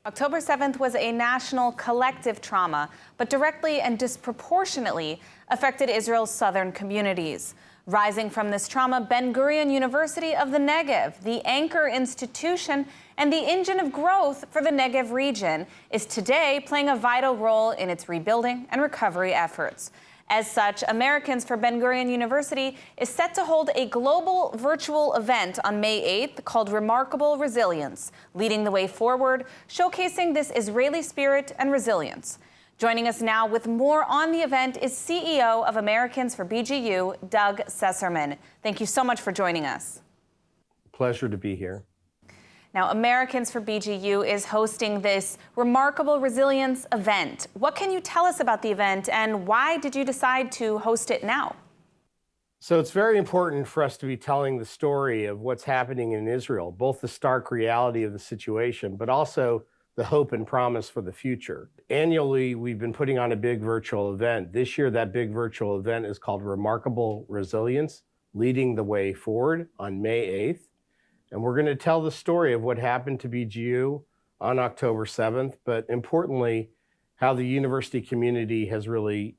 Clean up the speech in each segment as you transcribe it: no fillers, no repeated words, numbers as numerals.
October 7th was a national collective trauma, but directly and disproportionately affected Israel's southern communities. Rising from this trauma, Ben Gurion University of the Negev, the anchor institution and the engine of growth for the Negev region, is today playing a vital role in its rebuilding and recovery efforts. As such, Americans for Ben Gurion University is set to hold a global virtual event on May 8th called Remarkable Resilience, Leading the Way Forward, showcasing this Israeli spirit and resilience. Joining us now with more on the event is CEO of Americans for BGU, Doug Sesserman. Thank you so much for joining us. Pleasure to be here. Now, Americans for BGU is hosting this Remarkable Resilience event. What can you tell us about the event, and why did you decide to host it now? So it's very important for us to be telling the story of what's happening in Israel, both the stark reality of the situation, but also the hope and promise for the future. Annually, we've been putting on a big virtual event. This year, that big virtual event is called Remarkable Resilience, Leading the Way Forward on May 8th. And we're going to tell the story of what happened to BGU on October 7th, but importantly, how the university community has really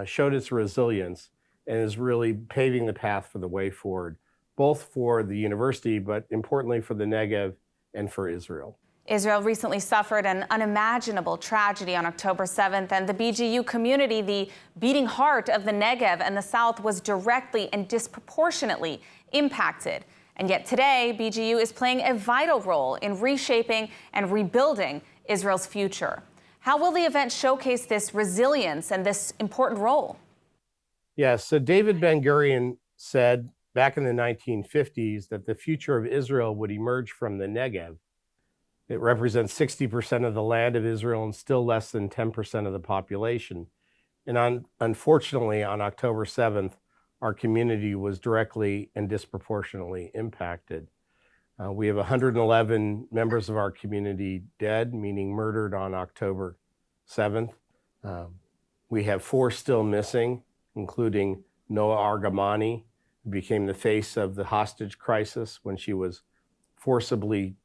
showed its resilience and is really paving the path for the way forward, both for the university, but importantly for the Negev and for Israel. Israel recently suffered an unimaginable tragedy on October 7th, and the BGU community, the beating heart of the Negev and the South, was directly and disproportionately impacted. And yet today, BGU is playing a vital role in reshaping and rebuilding Israel's future. How will the event showcase this resilience and this important role? Yes, so David Ben Gurion said back in the 1950s that the future of Israel would emerge from the Negev. It represents 60% of the land of Israel and still less than 10% of the population. And unfortunately, on October 7th, our community was directly and disproportionately impacted. We have 111 members of our community dead, meaning murdered on October 7th. We have 4 still missing, including Noah Argamani, who became the face of the hostage crisis when she was forcibly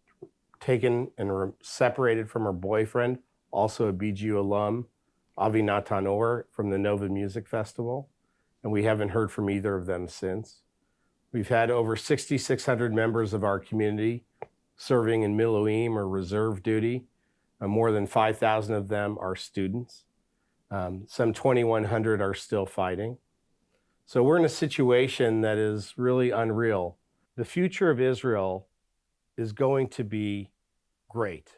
taken and separated from her boyfriend, also a BGU alum, Avi Natan Or from the Nova Music Festival. And we haven't heard from either of them since. We've had over 6,600 members of our community serving in Miluim or reserve duty. More than 5,000 of them are students. Some 2,100 are still fighting. So we're in a situation that is really unreal. The future of Israel is going to be great.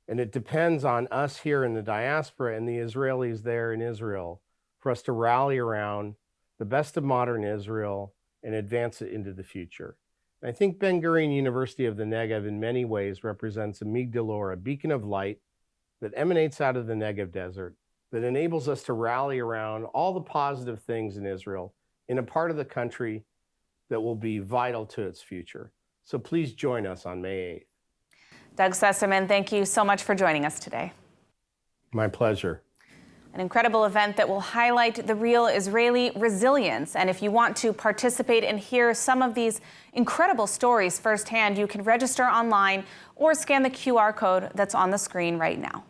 And it depends on us here in the diaspora and the Israelis there in Israel for us to rally around the best of modern Israel and advance it into the future. And I think Ben Gurion University of the Negev in many ways represents a Migdal Or, a beacon of light that emanates out of the Negev desert, that enables us to rally around all the positive things in Israel in a part of the country that will be vital to its future. So please join us on May 8th. Doug Sesserman, thank you so much for joining us today. My pleasure. An incredible event that will highlight the real Israeli resilience. And if you want to participate and hear some of these incredible stories firsthand, you can register online or scan the QR code that's on the screen right now.